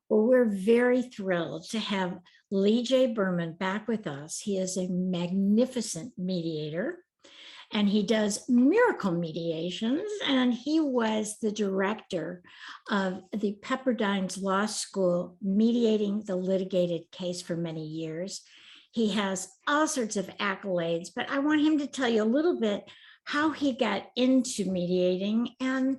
Well, we're very thrilled to have Lee J. Berman back with us. He is a magnificent mediator and he does miracle mediations. And he was the director of the Pepperdine's Law School, mediating the litigated case for many years. He has all sorts of accolades, but I want him to tell you a little bit how he got into mediating and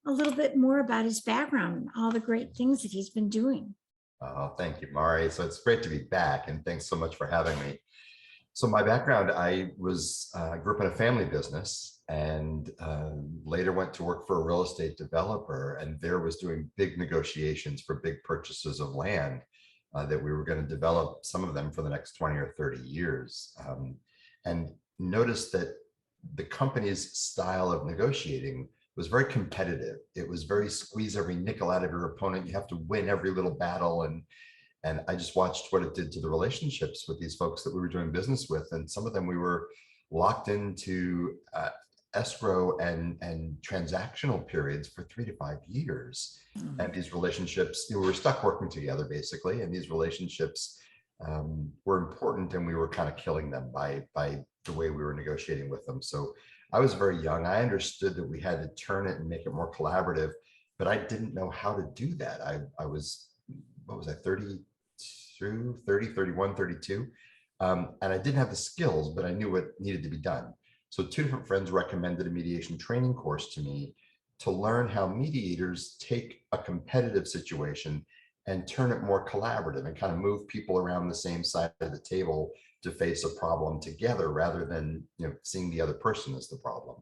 a little bit more about his background and all the great things that he's been doing. Oh, thank you, Mari. So it's great to be back, and thanks so much for having me. So my background, I grew up in a family business, and later went to work for a real estate developer, and there was doing big negotiations for big purchases of land that we were going to develop, some of them for the next 20 or 30 years. And noticed that the company's style of negotiating was very competitive. It was very squeeze every nickel out of your opponent. You have to win every little battle. And I just watched what it did to the relationships with these folks that we were doing business with. And some of them we were locked into escrow and transactional periods for 3 to 5 years. And these relationships, we were stuck working together basically. And these relationships were important, and we were kind of killing them by the way we were negotiating with them. So I was very young. I understood that we had to turn it and make it more collaborative, but I didn't know how to do that. I was, what was I, 32, 30, 31, 32. And I didn't have the skills, but I knew what needed to be done. So 2 different friends recommended a mediation training course to me to learn how mediators take a competitive situation and turn it more collaborative and kind of move people around the same side of the table to face a problem together, rather than seeing the other person as the problem.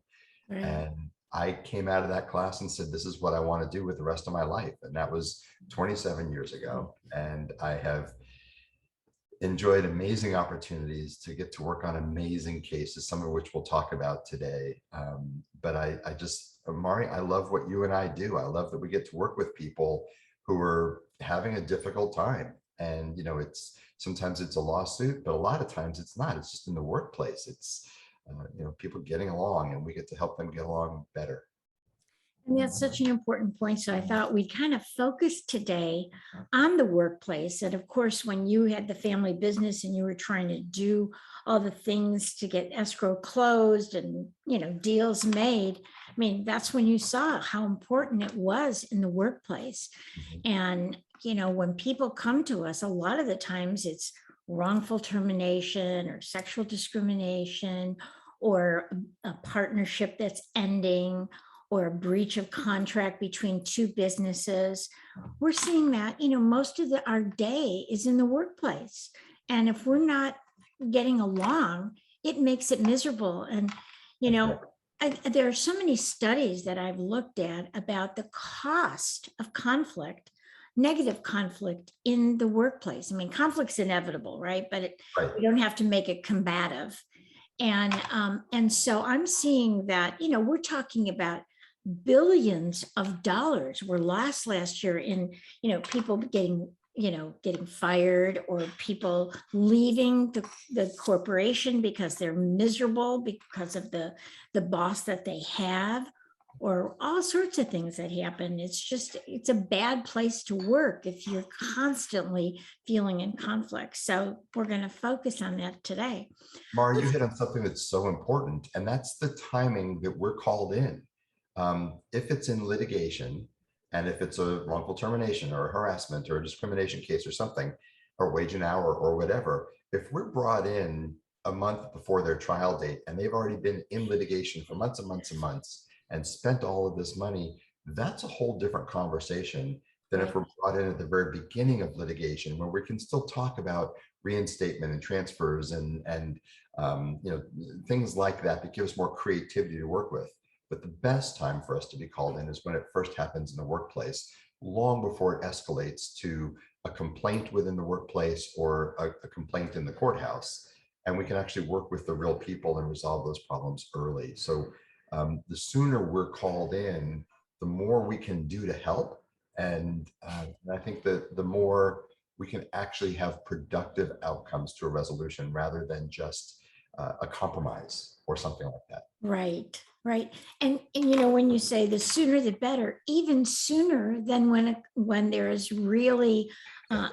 Right. And I came out of that class and said, this is what I want to do with the rest of my life. And that was 27 years ago. And I have enjoyed amazing opportunities to get to work on amazing cases, some of which we'll talk about today. But I just, Mari, I love what you and I do. I love that we get to work with people who are having a difficult time. And, sometimes it's a lawsuit, but a lot of times it's not. It's just in the workplace. It's, people getting along, and we get to help them get along better. And that's such an important point. So I thought we'd kind of focus today on the workplace. And of course, when you had the family business and you were trying to do all the things to get escrow closed and, deals made, I mean, that's when you saw how important it was in the workplace. And, when people come to us, a lot of the times it's wrongful termination or sexual discrimination or a partnership that's ending, or a breach of contract between 2 businesses. We're seeing that, most of our day is in the workplace. And if we're not getting along, it makes it miserable. And, there are so many studies that I've looked at about the cost of conflict, negative conflict in the workplace. I mean, conflict's inevitable, right? But we don't have to make it combative. And so I'm seeing that, we're talking about billions of dollars were lost last year in, people getting fired, or people leaving the corporation because they're miserable because of the boss that they have, or all sorts of things that happen. It's a bad place to work if you're constantly feeling in conflict. So we're going to focus on that today. Mari, you hit on something that's so important, and that's the timing that we're called in. If it's in litigation, and if it's a wrongful termination or a harassment or a discrimination case or something, or wage an hour or whatever, if we're brought in a month before their trial date and they've already been in litigation for months and months and months and spent all of this money, that's a whole different conversation than if we're brought in at the very beginning of litigation, where we can still talk about reinstatement and transfers and things like that that give us more creativity to work with. But the best time for us to be called in is when it first happens in the workplace, long before it escalates to a complaint within the workplace or a complaint in the courthouse. And we can actually work with the real people and resolve those problems early. So the sooner we're called in, the more we can do to help. And I think that the more we can actually have productive outcomes to a resolution, rather than just a compromise or something like that. Right. Right. And when you say the sooner the better, even sooner than when there is really, uh,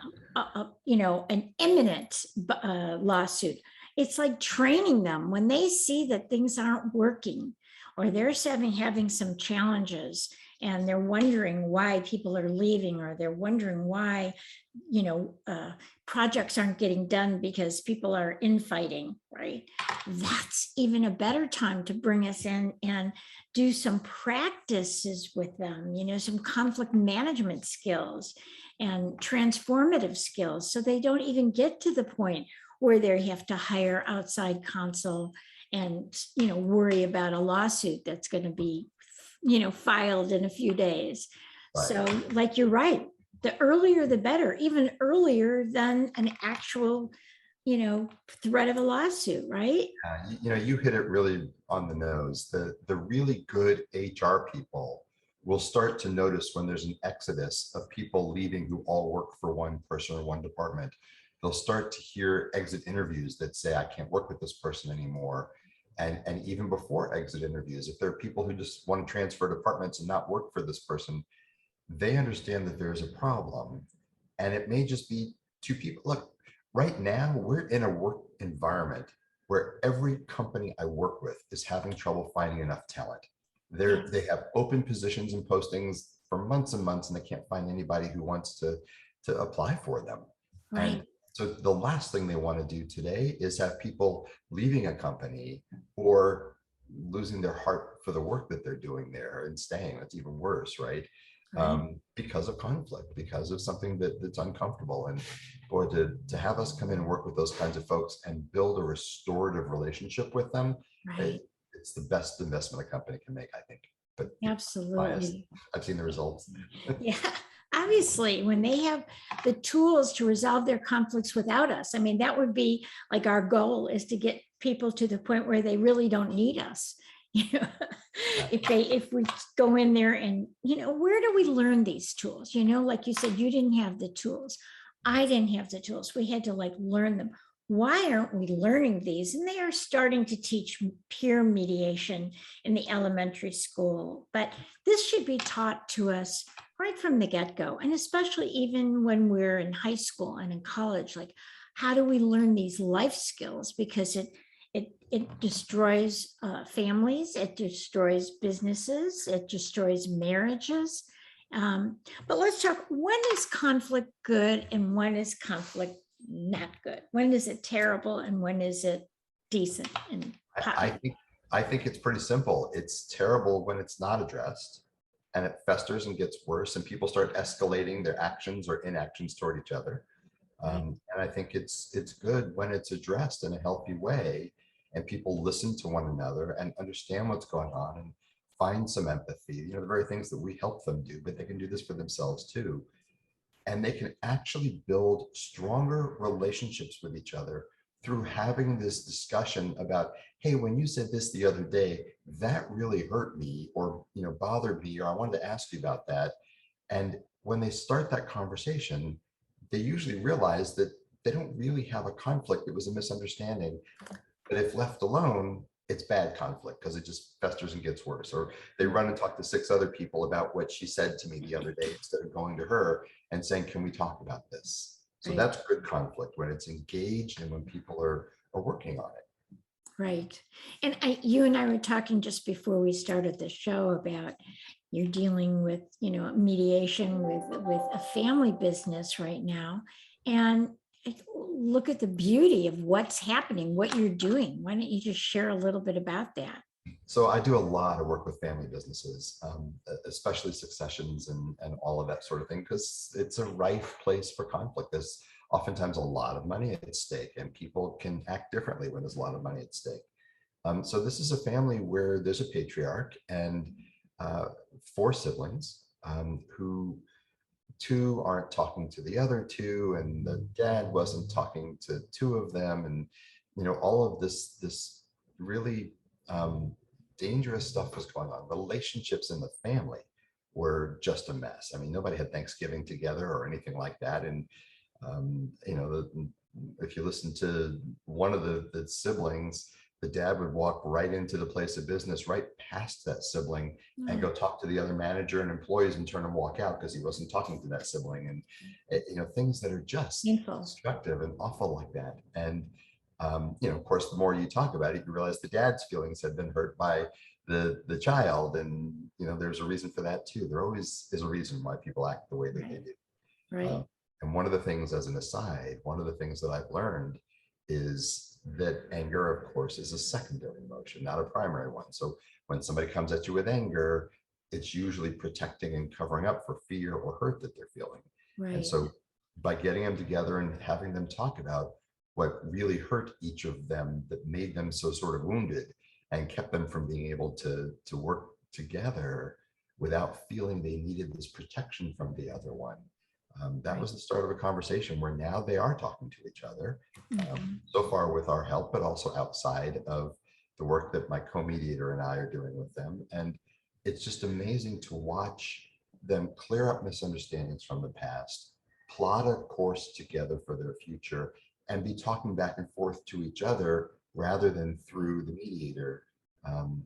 an imminent lawsuit. It's like training them when they see that things aren't working or they're having some challenges and they're wondering why people are leaving, or they're wondering why, you know, uh, projects aren't getting done because people are infighting, right? That's even a better time to bring us in and do some practices with them, some conflict management skills and transformative skills, so they don't even get to the point where they have to hire outside counsel and worry about a lawsuit that's going to be filed in a few days. Right. So like, you're right, the earlier the better, even earlier than an actual threat of a lawsuit, right? You hit it really on the nose. The really good HR people will start to notice when there's an exodus of people leaving who all work for one person or one department. They'll start to hear exit interviews that say, I can't work with this person anymore. And even before exit interviews, if there are people who just want to transfer departments and not work for this person, they understand that there's a problem. And it may just be two people. Look, right now we're in a work environment where every company I work with is having trouble finding enough talent. They have open positions and postings for months and months, and they can't find anybody who wants to apply for them. Right. And so the last thing they want to do today is have people leaving a company or losing their heart for the work that they're doing there and staying. That's even worse, right? Because of conflict, because of something that's uncomfortable. And boy, to have us come in and work with those kinds of folks and build a restorative relationship with them, Right. it's the best investment a company can make, I think. But Absolutely. I've seen the results. Yeah. Obviously, when they have the tools to resolve their conflicts without us, I mean, that would be like our goal, is to get people to the point where they really don't need us. If we go in there and, where do we learn these tools? Like you said, you didn't have the tools. I didn't have the tools. We had to learn them. Why aren't we learning these? And they are starting to teach peer mediation in the elementary school, but this should be taught to us right from the get-go, and especially even when we're in high school and in college. Like, how do we learn these life skills? Because it destroys families, it destroys businesses, it destroys marriages. But let's talk, when is conflict good and when is conflict not good? When is it terrible and when is it decent and I think it's pretty simple. It's terrible when it's not addressed and it festers and gets worse and people start escalating their actions or inactions toward each other. And I think it's good when it's addressed in a healthy way and people listen to one another and understand what's going on and find some empathy, the very things that we help them do, but they can do this for themselves too. And they can actually build stronger relationships with each other through having this discussion about, hey, when you said this the other day, that really hurt me, or bothered me, or I wanted to ask you about that. And when they start that conversation, they usually realize that they don't really have a conflict. It was a misunderstanding. But if left alone, it's bad conflict because it just festers and gets worse. Or they run and talk to 6 other people about what she said to me the other day instead of going to her and saying, can we talk about this? So Right. that's good conflict, when it's engaged and when people are working on it. Right. And you and I were talking just before we started the show about you're dealing with, mediation with a family business right now. And look at the beauty of what's happening, what you're doing. Why don't you just share a little bit about that? So I do a lot of work with family businesses, especially successions and all of that sort of thing, because it's a rife place for conflict. There's oftentimes a lot of money at stake, and people can act differently when there's a lot of money at stake. So this is a family where there's a patriarch and 4 siblings, who 2 aren't talking to the other 2, and the dad wasn't talking to 2 of them, and all of this really dangerous stuff was going on. Relationships in the family were just a mess. I mean, nobody had Thanksgiving together or anything like that. And if you listen to one of the siblings, the dad would walk right into the place of business, right past that sibling, and go talk to the other manager and employees and turn and walk out because he wasn't talking to that sibling. And things that are just Painful. destructive and awful like that. And of course, the more you talk about it, you realize the dad's feelings had been hurt by the child, and there's a reason for that too. There always is a reason why people act the way that they do. Right. And one of the things, as an aside, one of the things that I've learned is that anger, of course, is a secondary emotion, not a primary one. So when somebody comes at you with anger, it's usually protecting and covering up for fear or hurt that they're feeling. Right. And so by getting them together and having them talk about what really hurt each of them that made them so sort of wounded and kept them from being able to work together without feeling they needed this protection from the other one. That was the start of a conversation where now they are talking to each other, so far with our help, but also outside of the work that my co-mediator and I are doing with them. And it's just amazing to watch them clear up misunderstandings from the past, plot a course together for their future, and be talking back and forth to each other rather than through the mediator.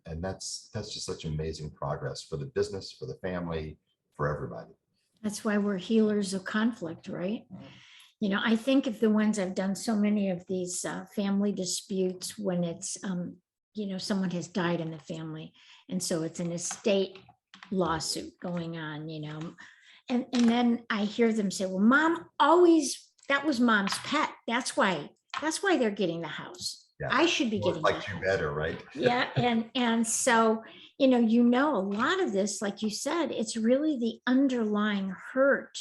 And that's just such amazing progress for the business, for the family, for everybody. That's why we're healers of conflict, right? I think of the ones I've done so many of these family disputes when it's, someone has died in the family. And so it's an estate lawsuit going on, and then I hear them say, well, that was mom's pet. That's why they're getting the house. Yeah. I should be getting like you better, right? Yeah. And so, a lot of this, like you said, it's really the underlying hurt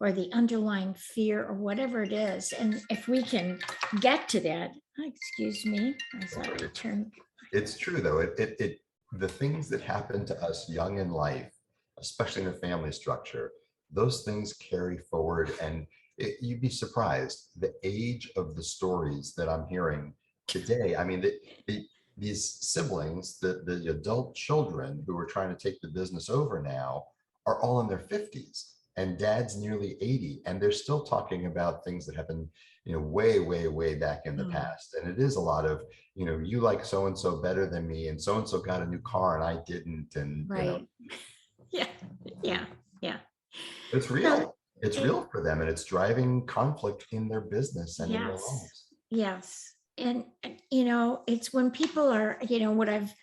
or the underlying fear or whatever it is. And if we can get to that, excuse me, as I return. It's true though. The things that happen to us young in life, especially in a family structure, those things carry forward, and you'd be surprised the age of the stories that I'm hearing today. I mean, these siblings, the adult children who are trying to take the business over now are all in their 50s, and dad's nearly 80, and they're still talking about things that happened, way, way, way back in the past. And it is a lot of, you like so-and-so better than me, and so-and-so got a new car and I didn't. And right. Yeah. It's real. It's real for them, and it's driving conflict in their business and in their lives. Yes. And, it's when people are, what I've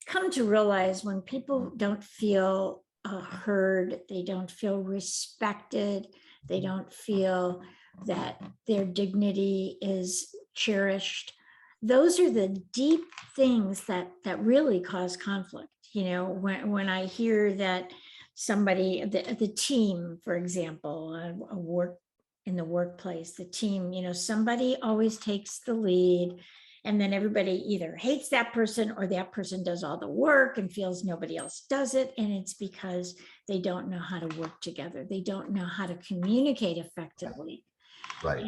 come to realize, when people don't feel heard, they don't feel respected, they don't feel that their dignity is cherished. Those are the deep things that really cause conflict. When I hear that somebody, the team, for example, a work in the workplace, the team, somebody always takes the lead, and then everybody either hates that person or that person does all the work and feels nobody else does it. And it's because they don't know how to work together. They don't know how to communicate effectively. Right.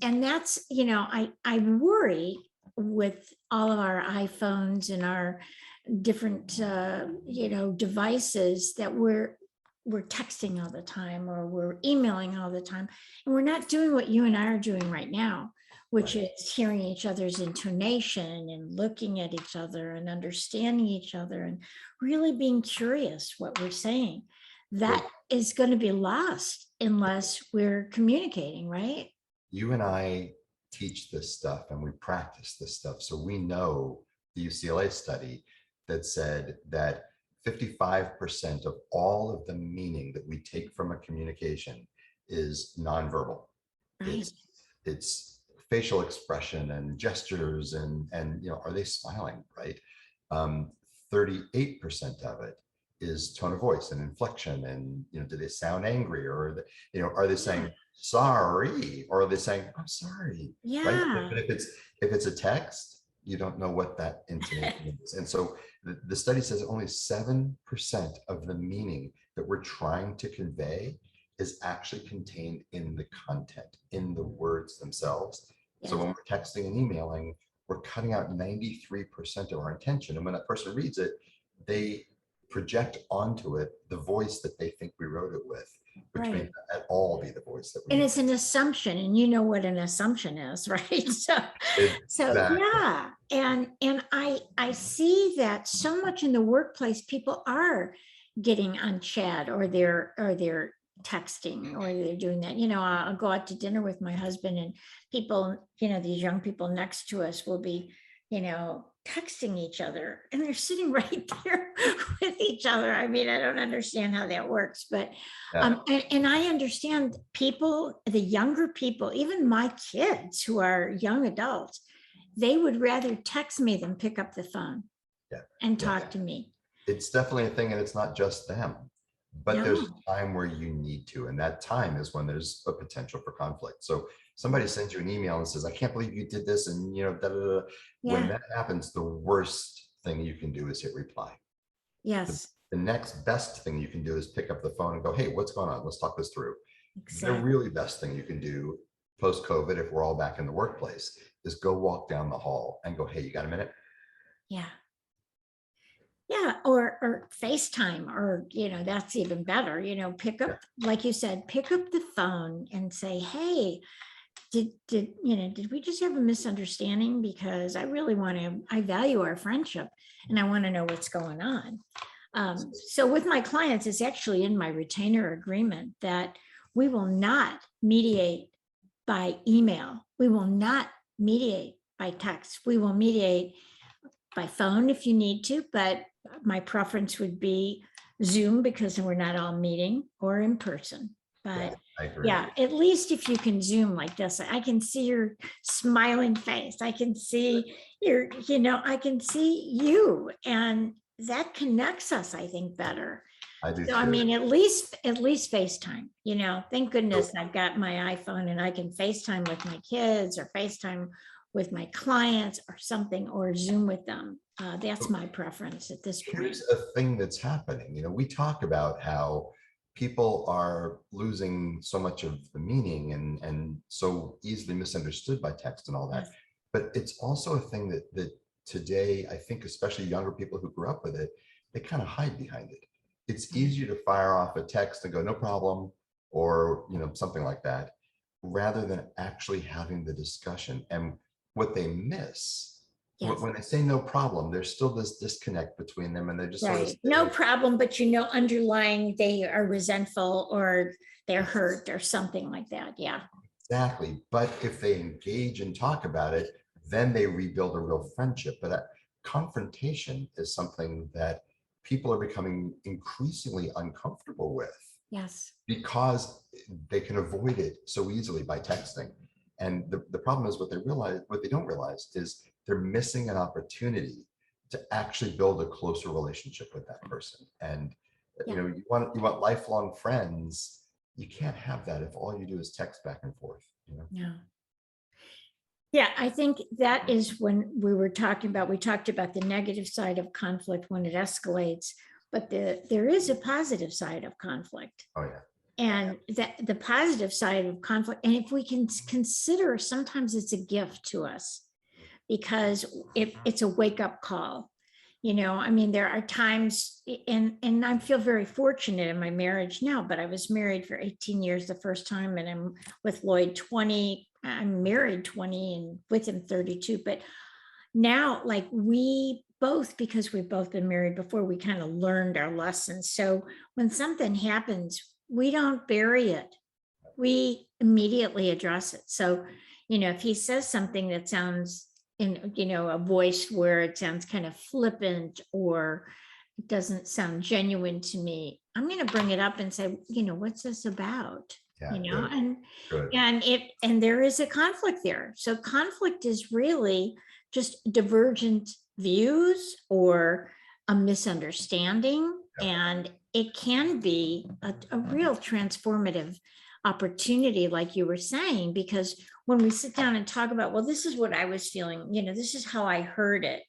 And that's, I worry with all of our iPhones and our different, devices that we're texting all the time, or we're emailing all the time, and we're not doing what you and I are doing right now, which is hearing each other's intonation and looking at each other and understanding each other and really being curious what we're saying. That is going to be lost unless we're communicating, right? You and I teach this stuff and we practice this stuff. So we know the UCLA study that said that 55% of all of the meaning that we take from a communication is nonverbal. Right. It's facial expression and gestures and are they smiling, right? 38% of it is tone of voice and inflection, and do they sound angry, or are they saying sorry, or are they saying I'm sorry? Yeah. Right? But if it's a text, you don't know what that intonation is. And so the study says only 7% of the meaning that we're trying to convey is actually contained in the content, in the words themselves. Yes. So when we're texting and emailing, we're cutting out 93% of our intention. And when that person reads it, they project onto it the voice that they think we wrote it with, which may Right. not at all be the voice that we And mean. it's an assumption, and you know what an assumption is, right? So Exactly. yeah. And I see that so much in the workplace, people are getting on chat, or they're texting, or they're doing that. I'll go out to dinner with my husband, and people, these young people next to us will be, texting each other, and they're sitting right there with each other. I mean, I don't understand how that works, but Yeah. and I understand people, the younger people, even my kids who are young adults, they would rather text me than pick up the phone Yeah. and Yeah. talk to me. It's definitely a thing, and it's not just them, but there's No, a time where you need to, and that time is when there's a potential for conflict. So somebody sends you an email and says, I can't believe you did this, and da, da, da. When yeah, that happens, the worst thing you can do is hit reply. The, yes, the next best thing you can do is pick up the phone and go, hey, what's going on? Let's talk this through. The exactly. really best thing you can do post-COVID, if we're all back in the workplace, is go walk down the hall and go, hey, you got a minute? Yeah. Yeah, or FaceTime, or that's even better. Pick Yeah. up, like you said, pick up the phone and say, hey, did we just have a misunderstanding? Because I value our friendship, and I want to know what's going on. So with my clients, it's actually in my retainer agreement that we will not mediate by email. We will not mediate by text. We will mediate by phone if you need to, but my preference would be Zoom, because we're not all meeting, or in person. Yeah, But I agree. yeah, at least if you can Zoom like this, I can see your smiling face. I can see I can see you, and that connects us, I think, better. I do So I too. mean, at least FaceTime, thank goodness So I've got my iPhone, and I can FaceTime with my kids, or FaceTime with my clients, or something, or Zoom with them. That's my preference at this point. here's a thing that's happening. We talk about how people are losing so much of the meaning and so easily misunderstood by text and all that. Yes. But it's also a thing that today, I think, especially younger people who grew up with it, they kind of hide behind it. It's easier to fire off a text and go, no problem, or something like that, rather than actually having the discussion. And what they miss Yes. when they say no problem, there's still this disconnect between them, and they just sort of Right. No say, problem, but underlying, they are resentful, or they're hurt, or something like that. Yeah. exactly. But if they engage and talk about it, then they rebuild a real friendship. But confrontation is something that people are becoming increasingly uncomfortable with, Yes. because they can avoid it so easily by texting. And the problem is, what they don't realize is they're missing an opportunity to actually build a closer relationship with that person. And Yeah. you want lifelong friends. You can't have that if all you do is text back and forth. No. Yeah, I think that is when we talked about the negative side of conflict when it escalates, but there is a positive side of conflict. Oh yeah. And that the positive side of conflict, and if we can consider, sometimes it's a gift to us, because it's a wake-up call. I mean, there are times, and I feel very fortunate in my marriage now, but I was married for 18 years the first time, and I'm with Lloyd 20. I'm married 20 and with him 32. But now, like, we both, because we've both been married before, we kind of learned our lessons. So when something happens, we don't bury it. We immediately address it. So, if he says something that sounds in, a voice where it sounds kind of flippant, or it doesn't sound genuine to me, I'm going to bring it up and say, what's this about? Yeah. Good. And Good. and there is a conflict there. So conflict is really just divergent views, or a misunderstanding, Yeah. and it can be a real transformative opportunity, like you were saying, because when we sit down and talk about, well, this is what I was feeling, this is how I heard it,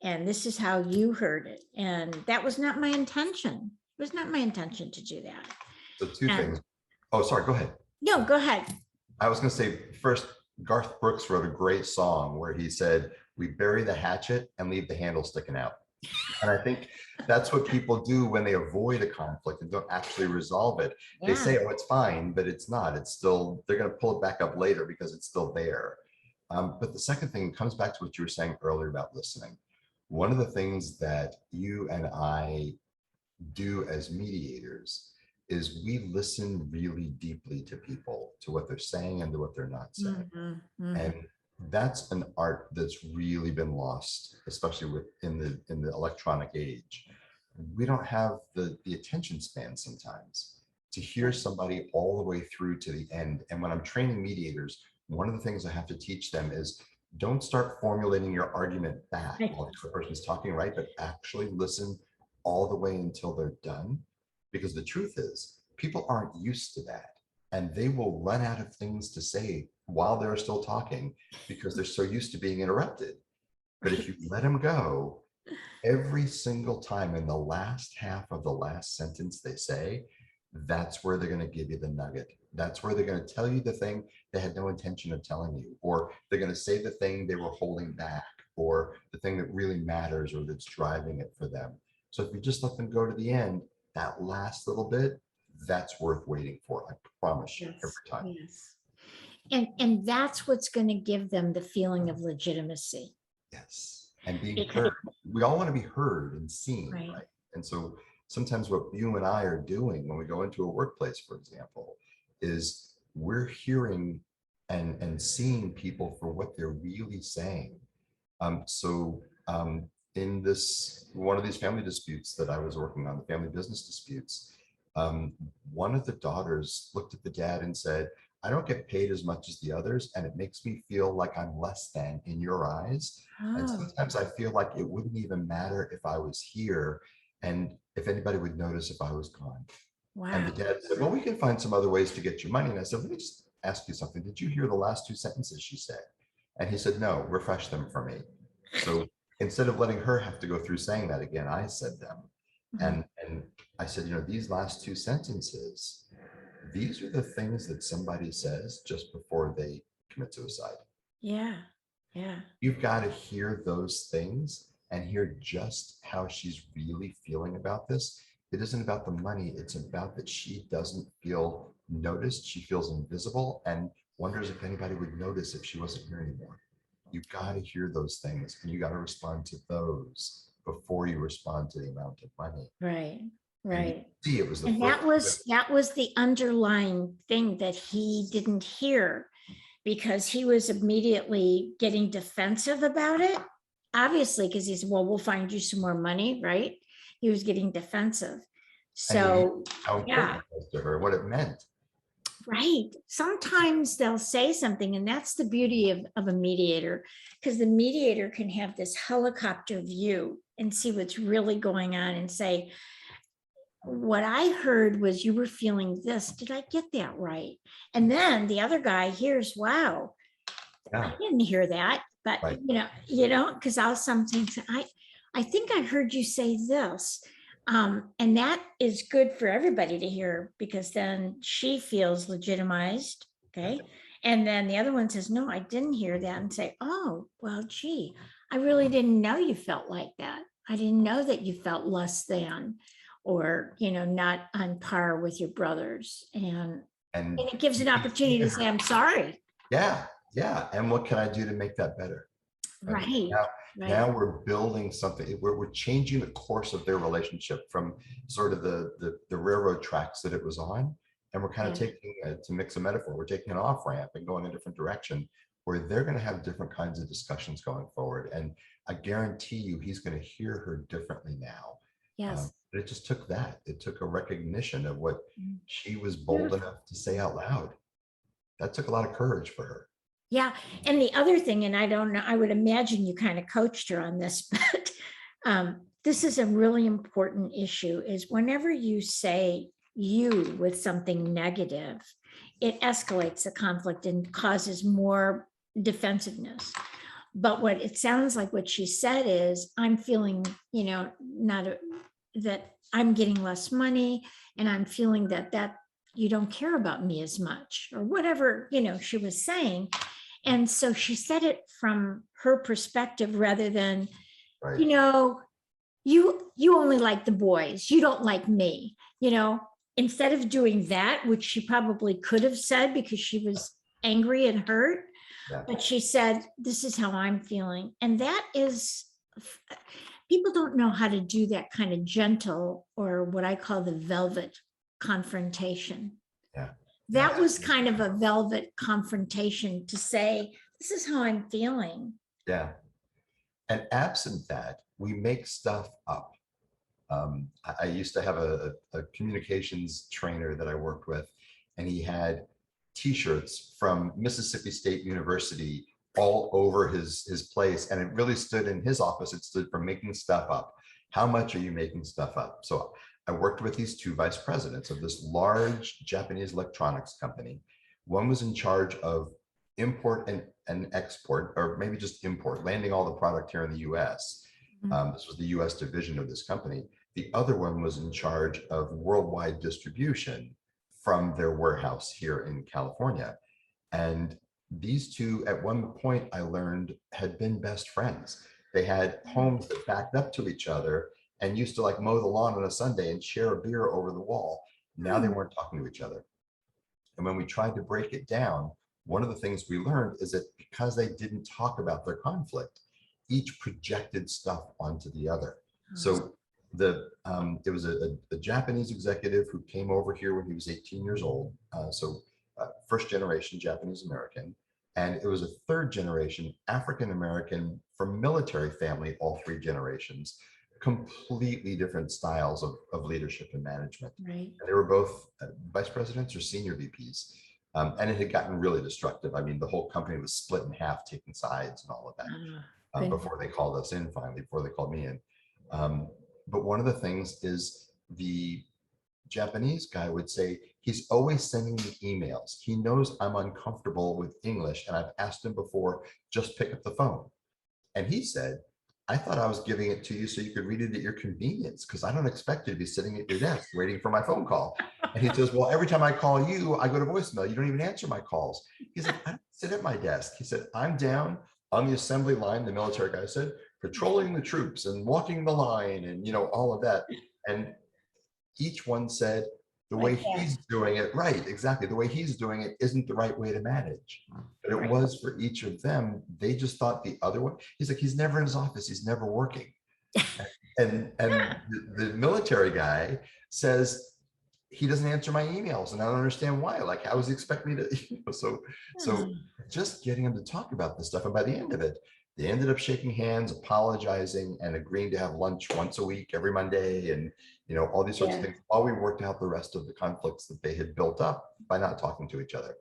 and this is how you heard it, and that was not my intention. It was not my intention to do that. So two And things. Oh, sorry. Go ahead. no, go ahead. I was going to say, first, Garth Brooks wrote a great song where he said, "We bury the hatchet and leave the handle sticking out." And I think that's what people do when they avoid a conflict and don't actually resolve it. They Yeah. say, oh, it's fine, but it's not. It's still, they're going to pull it back up later because it's still there. But the second thing comes back to what you were saying earlier about listening. One of the things that you and I do as mediators is we listen really deeply to people, to what they're saying and to what they're not saying. Mhm, mhm. And that's an art that's really been lost, especially in the electronic age. We don't have the attention span sometimes to hear somebody all the way through to the end. And when I'm training mediators, one of the things I have to teach them is don't start formulating your argument back Right. while the person's talking, right? But actually listen all the way until they're done. Because the truth is, people aren't used to that. And they will run out of things to say while they're still talking because they're so used to being interrupted. But if you let them go, every single time in the last half of the last sentence they say, that's where they're going to give you the nugget. That's where they're going to tell you the thing they had no intention of telling you, or they're going to say the thing they were holding back, or the thing that really matters or that's driving it for them. So if you just let them go to the end, that last little bit, that's worth waiting for. I promise you, every Yes, time. yes. And that's what's going to give them the feeling of legitimacy. Yes. And being Because, heard. We all want to be heard and seen, right. right? And so sometimes what you and I are doing when we go into a workplace, for example, is we're hearing and seeing people for what they're really saying. In this one of these family disputes that I was working on, the family business disputes, one of the daughters looked at the dad and said, I don't get paid as much as the others, and it makes me feel like I'm less than in your eyes. And Oh, sometimes I feel like it wouldn't even matter if I was here and if anybody would notice if I was gone. And wow. the dad said, well, we can find some other ways to get you money. And I said, let me just ask you something. Did you hear the last two sentences she said? And he said, no, refresh them for me. So instead of letting her have to go through saying that again, I said them. Mhm. And I said, these last two sentences, these are the things that somebody says just before they commit suicide. Yeah, yeah. You've got to hear those things and hear just how she's really feeling about this. It isn't about the money. It's about that she doesn't feel noticed. She feels invisible and wonders if anybody would notice if she wasn't here anymore. You've got to hear those things and you got to respond to those before you respond to the amount of money. Right, And you right. see, it was the And first. that was the underlying thing that he didn't hear, because he was immediately getting defensive about it. Obviously, because he said, well, we'll find you some more money, right? He was getting defensive. And he knew So, how important yeah, it was to her, what it meant. right. Sometimes they'll say something, and that's the beauty of a mediator, because the mediator can have this helicopter view and see what's really going on and say, what I heard was you were feeling this. Did I get that right? And then the other guy hears, wow, I Yeah, didn't hear that, but right. because I'll sometimes I think I heard you say this. And that is good for everybody to hear, because then she feels legitimized. Okay. And then the other one says, no, I didn't hear that, and say, oh, well, gee, I really didn't know you felt like that. I didn't know that you felt less than, or, not on par with your brothers. And And it gives an opportunity to say, I'm sorry. yeah, yeah. And what can I do to make that better? Okay. Right, Now right. we're building something. We're changing the course of their relationship from sort of the railroad tracks that it was on, and we're kind of Yeah. taking, to mix a metaphor, we're taking an off ramp and going a different direction where they're going to have different kinds of discussions going forward. And I guarantee you, he's going to hear her differently now. Yes. But it just took that. It took a recognition of what Mm. she was bold Beautiful. enough to say out loud. That took a lot of courage for her. Yeah. And the other thing, and I don't know, I would imagine you kind of coached her on this, but this is a really important issue, is whenever you say you with something negative, it escalates the conflict and causes more defensiveness. But what it sounds like what she said is, I'm feeling, not that I'm getting less money, and I'm feeling that you don't care about me as much, or whatever, she was saying. And so she said it from her perspective rather than, Right. you know, you only like the boys, you don't like me, instead of doing that, which she probably could have said because she was angry and hurt, Yeah. but she said, this is how I'm feeling. And that is, people don't know how to do that kind of gentle, or what I call the velvet confrontation. Yeah. That was kind of a velvet confrontation to say, this is how I'm feeling. Yeah. And absent that, we make stuff up. I used to have a communications trainer that I worked with, and he had T-shirts from Mississippi State University all over his place. And it really stood in his office. It stood for making stuff up. How much are you making stuff up? So I worked with these two vice presidents of this large Japanese electronics company. One was in charge of import and export, or maybe just import, landing all the product here in the US. This was the US division of this company. The other one was in charge of worldwide distribution from their warehouse here in California. And these two, at one point, I learned, had been best friends. They had homes that backed up to each other and used to like mow the lawn on a Sunday and share a beer over the wall. Now they weren't talking to each other. And when we tried to break it down, one of the things we learned is that because they didn't talk about their conflict, each projected stuff onto the other. So it was a Japanese executive who came over here when he was 18 years old. First generation Japanese American. And it was a third generation African American from military family, all three generations, completely different styles of leadership and management. Right. And they were both vice presidents or senior VPs. And it had gotten really destructive. I mean, the whole company was split in half, taking sides and all of that before they called us in finally, before they called me in. But one of the things is the Japanese guy would say, he's always sending me emails. He knows I'm uncomfortable with English. And I've asked him before, just pick up the phone. And he said, I thought I was giving it to you so you could read it at your convenience, because I don't expect you to be sitting at your desk waiting for my phone call. And he says, well, every time I call you, I go to voicemail. You don't even answer my calls. He said, I don't sit at my desk. He said, I'm down on the assembly line, the military guy said, patrolling the troops and walking the line and, all of that. And each one said, the way he's doing it, right, exactly. The way he's doing it isn't the right way to manage. But it was for each of them. They just thought the other one, he's like, he's never in his office. He's never working. and the military guy says, he doesn't answer my emails and I don't understand why. Like, how does he expect me to, so just getting him to talk about this stuff. And by the end of it, they ended up shaking hands, apologizing, and agreeing to have lunch once a week, every Monday, and all these sorts of things, while we worked out the rest of the conflicts that they had built up by not talking to each other.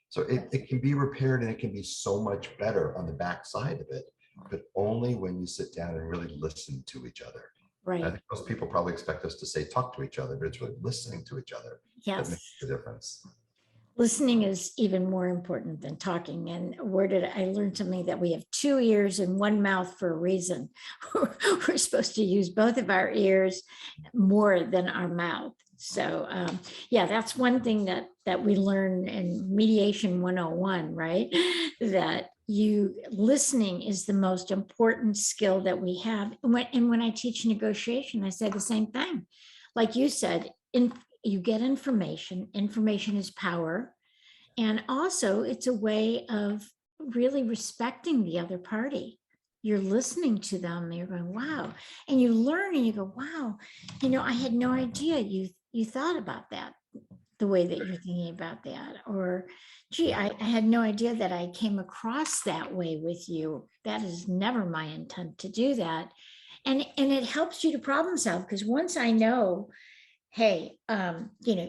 So it can be repaired, and it can be so much better on the backside of it, but only when you sit down and really listen to each other. Right. I think most people probably expect us to say talk to each other, but it's really listening to each other that makes the difference. Listening is even more important than talking. And where did I learn something that we have 2 ears and 1 mouth for a reason? We're supposed to use both of our ears more than our mouth. So that's one thing that we learn in Mediation 101, right? That listening is the most important skill that we have. And when I teach negotiation, I say the same thing. Like you said, you get information. Information is power. And also it's a way of really respecting the other party. You're listening to them. You're going, wow. And you learn and you go, wow, I had no idea you thought about that the way that you're thinking about that. Or, gee, I had no idea that I came across that way with you. That is never my intent to do that. And it helps you to problem solve, because once I know, hey,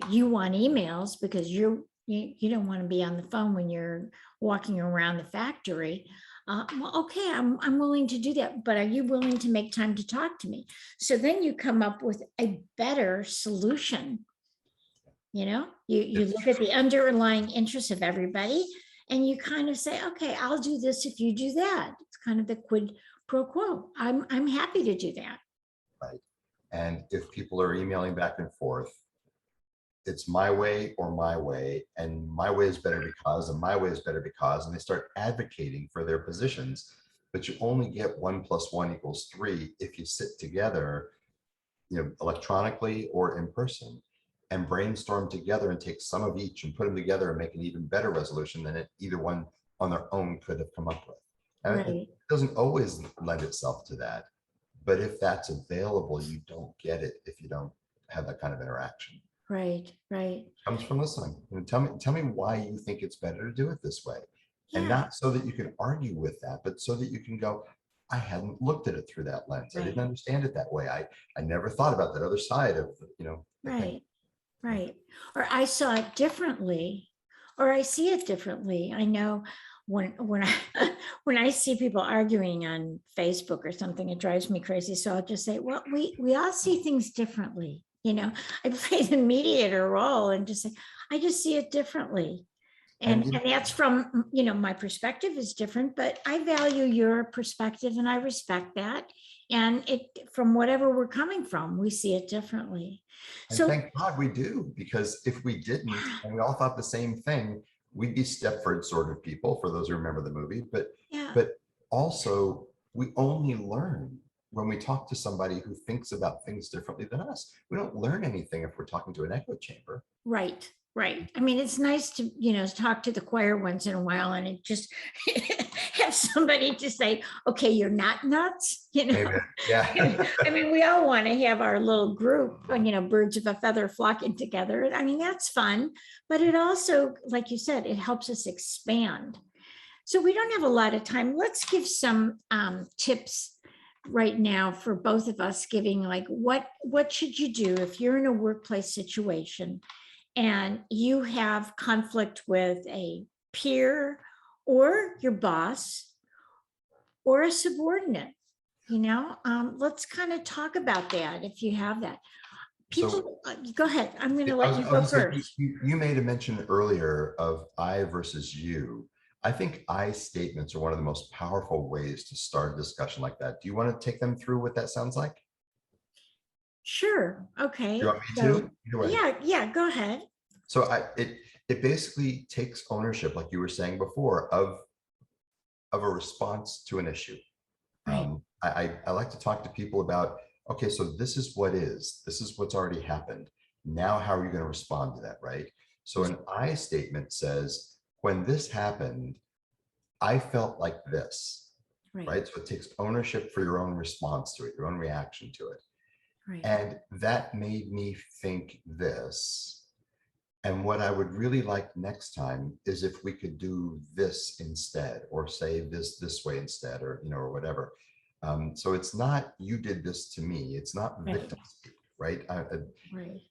you want emails because you don't want to be on the phone when you're walking around the factory. Well, okay, I'm willing to do that, but are you willing to make time to talk to me? So then you come up with a better solution. You look at the underlying interests of everybody, and you kind of say, okay, I'll do this if you do that. It's kind of the quid pro quo. I'm happy to do that. Right. And if people are emailing back and forth, it's my way or my way, and my way is better because, and my way is better because, and they start advocating for their positions. but you only get 1 + 1 = 3 if you sit together, electronically or in person, and brainstorm together and take some of each and put them together and make an even better resolution than either one on their own could have come up with. And it Right, doesn't always lend itself to that, but if that's available, you don't get it if you don't have that kind of interaction. right, right. Comes from listening. Tell me why you think it's better to do it this way. And Yeah, not so that you can argue with that, but so that you can go, I hadn't looked at it through that lens. I didn't right, understand it that way. I never thought about that other side of, the thing. right, right. Or I saw it differently, or I see it differently. I know when I when I see people arguing on Facebook or something, it drives me crazy. So I'll just say, well, we all see things differently. I play the mediator role and just say, I just see it differently. And And that's from, my perspective is different, but I value your perspective and I respect that. And from whatever we're coming from, we see it differently. And So, thank God we do, because if we didn't, and we all thought the same thing, we'd be Stepford sort of people, for those who remember the movie. yeah, But also, we only learn when we talk to somebody who thinks about things differently than us. We don't learn anything if we're talking to an echo chamber. right, right. I mean, it's nice to, talk to the choir once in a while and it just have somebody to say, okay, you're not nuts, Amen. Yeah. I mean, we all want to have our little group, birds of a feather flocking together. I mean, that's fun, but it also, like you said, it helps us expand. So we don't have a lot of time. Let's give some tips right now for both of us, giving like what should you do if you're in a workplace situation and you have conflict with a peer or your boss or a subordinate. Let's kind of talk about that if you have that. So People, go ahead. I'm going to I let was, you I go was gonna say, first. you made a mention earlier of I versus you. I think I statements are one of the most powerful ways to start a discussion like that. Do you want to take them through what that sounds like? Sure. Do Okay. you want me So to? Either way. yeah, go ahead. So it basically takes ownership, like you were saying before, of a response to an issue. Right. I like to talk to people about, okay, so this is what's already happened. Now, how are you going to respond to that, right? So an I statement says, when this happened, I felt like this, Right. right? So it takes ownership for your own response to it, your own reaction to it. Right. And that made me think this. And what I would really like next time is if we could do this instead, or say this way instead, or or whatever. So it's not you did this to me. It's not Right. victim speak, right? Right.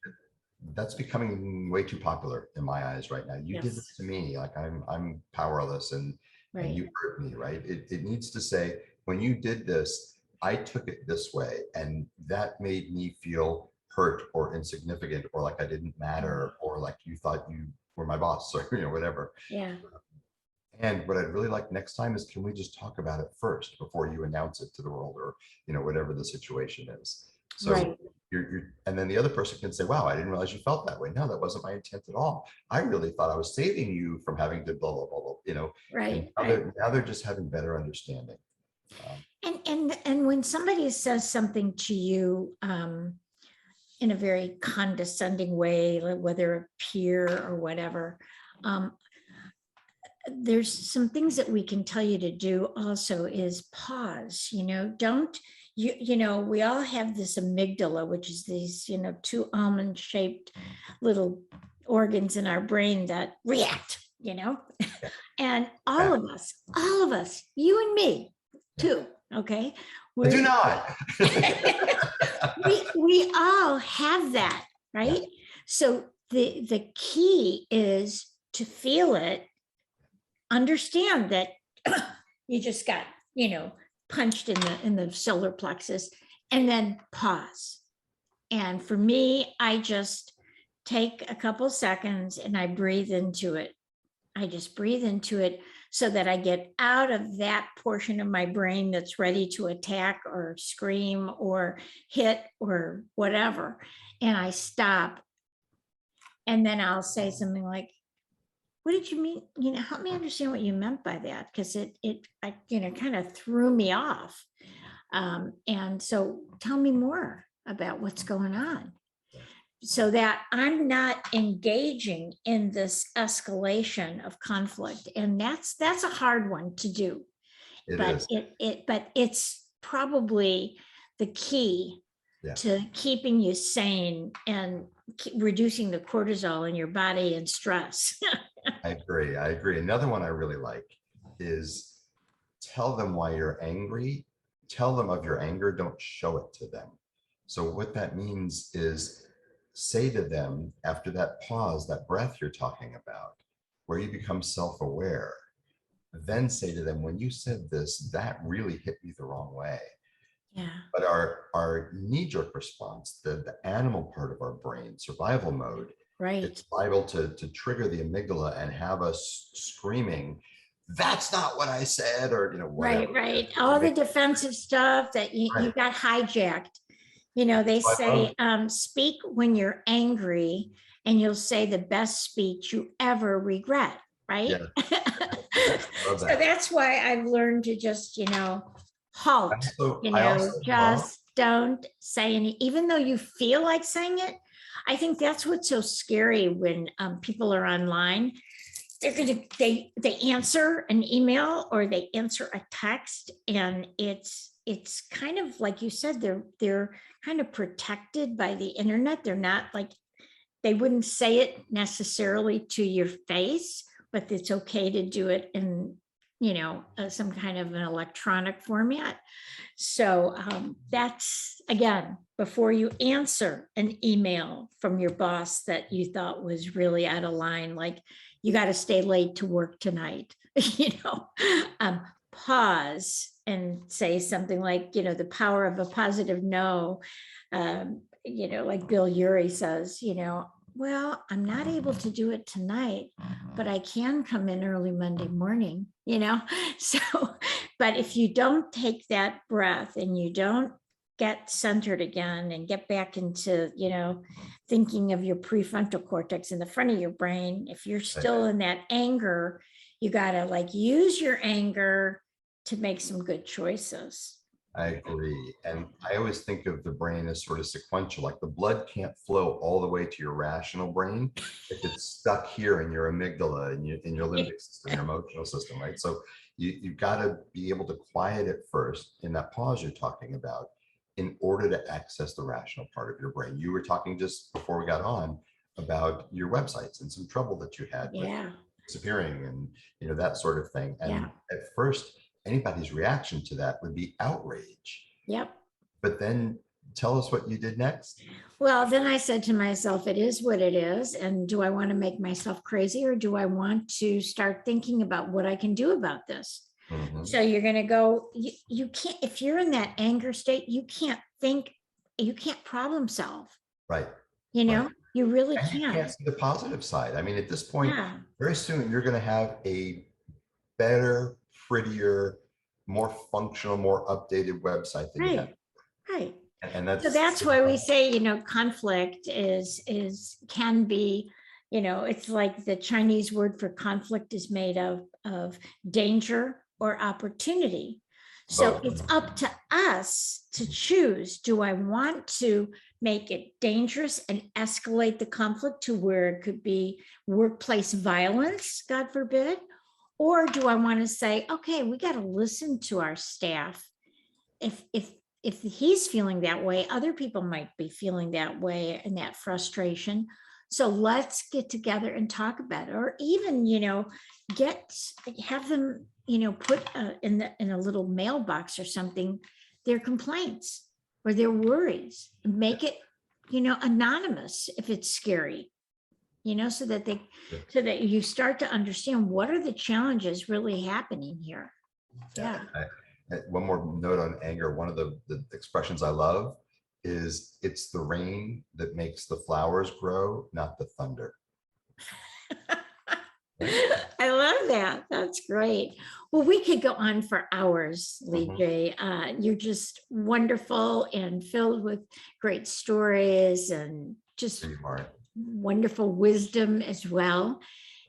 That's becoming way too popular in my eyes right now. You did Yes. this to me, like I'm powerless and Right. you hurt me, right? It needs to say, when you did this, I took it this way, and that made me feel hurt or insignificant, or like I didn't matter, or like you thought you were my boss, or whatever. Yeah. And what I'd really like next time is, can we just talk about it first before you announce it to the world, or whatever the situation is. So Right. and then the other person can say, wow, I didn't realize you felt that way. No, that wasn't my intent at all. I really thought I was saving you from having to blah, blah, blah, blah, and Right. now Right. they're just having better understanding. And when somebody says something to you in a very condescending way, like whether a peer or whatever, there's some things that we can tell you to do also is pause. Don't we all have this amygdala, which is these, two almond shaped little organs in our brain that react, and all of us, you and me too. Okay. I do not. we all have that, right? So the key is to feel it, understand that you just got, punched in the solar plexus, and then pause. And for me, I just take a couple seconds and I breathe into it. I just breathe into it so that I get out of that portion of my brain that's ready to attack or scream or hit or whatever. And I stop. And then I'll say something like, what did you mean? Help me understand what you meant by that, because kind of threw me off. And so tell me more about what's going on, so that I'm not engaging in this escalation of conflict. And that's a hard one to do, It but is. but it's probably the key Yeah, to keeping you sane and reducing the cortisol in your body and stress. I agree. I agree. Another one I really like is tell them why you're angry. Tell them of your anger. Don't show it to them. So what that means is say to them after that pause, that breath you're talking about, where you become self-aware, then say to them, when you said this, that really hit me the wrong way. Yeah. But our knee-jerk response, the animal part of our brain, survival mode, Right. it's liable to trigger the amygdala and have us screaming, "That's not what I said," or whatever. Right. All the defensive stuff that you Right. got hijacked. They So I say, love, speak when you're angry, and you'll say the best speech you ever regret. Right. yeah, love So that. that's why I've learned to just, halt, I also love, just don't say any, even though you feel like saying it. I think that's what's so scary when people are online. They answer an email or they answer a text, and it's kind of like you said, they're kind of protected by the internet. They're not like, they wouldn't say it necessarily to your face, but it's okay to do it in some kind of an electronic format. So that's, again, before you answer an email from your boss that you thought was really out of line, like, you got to stay late to work tonight, pause and say something like, the power of a positive no. Like Bill Urey says, well, I'm not able to do it tonight, but I can come in early Monday morning, So, but if you don't take that breath and you don't get centered again and get back into, thinking of your prefrontal cortex in the front of your brain, if you're still in that anger, you got to like use your anger to make some good choices. I agree. And I always think of the brain as sort of sequential, like the blood can't flow all the way to your rational brain if it's stuck here in your amygdala and in your limbic system, your emotional system, right? So you've got to be able to quiet it first in that pause you're talking about in order to access the rational part of your brain. You were talking just before we got on about your websites and some trouble that you had with disappearing and that sort of thing. And at first, anybody's reaction to that would be outrage. Yep. But then tell us what you did next. Well, then I said to myself, it is what it is. And do I want to make myself crazy, or do I want to start thinking about what I can do about this? Mm-hmm. So you're going to go, you can't, if you're in that anger state, you can't think, you can't problem solve. Right. Right. You really can't. You can't see the positive side. I mean, at this point, very soon you're going to have a better, prettier, more functional, more updated website than you have. Right. And that's why we say, conflict can be, it's like the Chinese word for conflict is made of danger or opportunity. So it's up to us to choose. Do I want to make it dangerous and escalate the conflict to where it could be workplace violence, God forbid? Or do I want to say, okay, we got to listen to our staff. If he's feeling that way, other people might be feeling that way and that frustration. So let's get together and talk about it, or even, have them, put in a little mailbox or something, their complaints or their worries, and make it, anonymous if it's scary. So that you start to understand what are the challenges really happening here. Yeah. One more note on anger. One of the expressions I love is, it's the rain that makes the flowers grow, not the thunder. I love that. That's great. Well, we could go on for hours, Lee J. You're just wonderful and filled with great stories and just wonderful wisdom as well.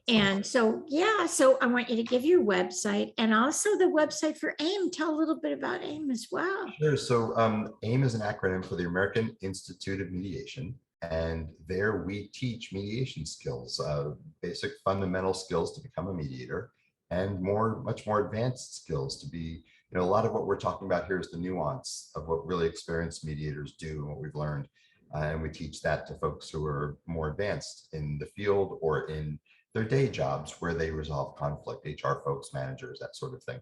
And so, yeah, so I want you to give your website and also the website for AIM. Tell a little bit about AIM as well. Sure. So AIM is an acronym for the American Institute of Mediation. And there we teach mediation skills, basic fundamental skills to become a mediator, and much more advanced skills to be, a lot of what we're talking about here is the nuance of what really experienced mediators do and what we've learned. And we teach that to folks who are more advanced in the field or in their day jobs where they resolve conflict, HR folks, managers, that sort of thing.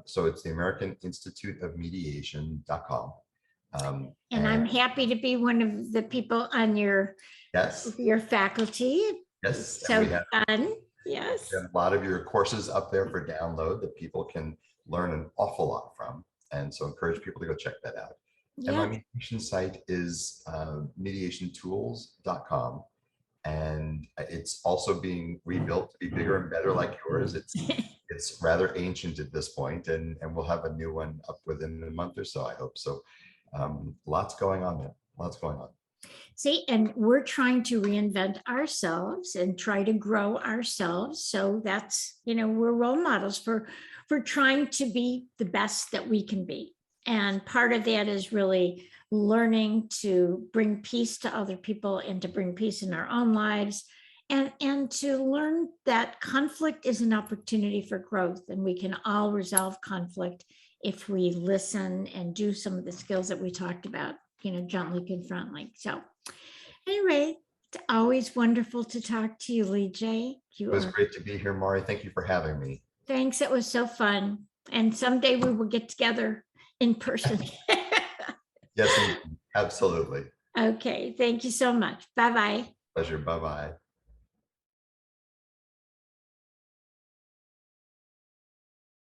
So it's the American Institute of Mediation.com. And I'm happy to be one of the people on your Yes, faculty. yes. So And we have fun. Yes. a lot of your courses up there for download that people can learn an awful lot from. And so encourage people to go check that out. And my Yeah. mediation site is mediationtools.com. And it's also being rebuilt to be bigger and better like yours. It's rather ancient at this point, and we'll have a new one up within a month or so, I hope. So lots going on there, lots going on. See, and we're trying to reinvent ourselves and try to grow ourselves. So that's, we're role models for trying to be the best that we can be. And part of that is really learning to bring peace to other people and to bring peace in our own lives. And to learn that conflict is an opportunity for growth, and we can all resolve conflict if we listen and do some of the skills that we talked about, gently confrontly. So anyway, it's always wonderful to talk to you, Lee J. It was great to be here, Mari. Thank you for having me. Thanks. It was so fun. And someday we will get together in person. Yes, absolutely. Okay. Thank you so much. Bye-bye. Pleasure. Bye-bye.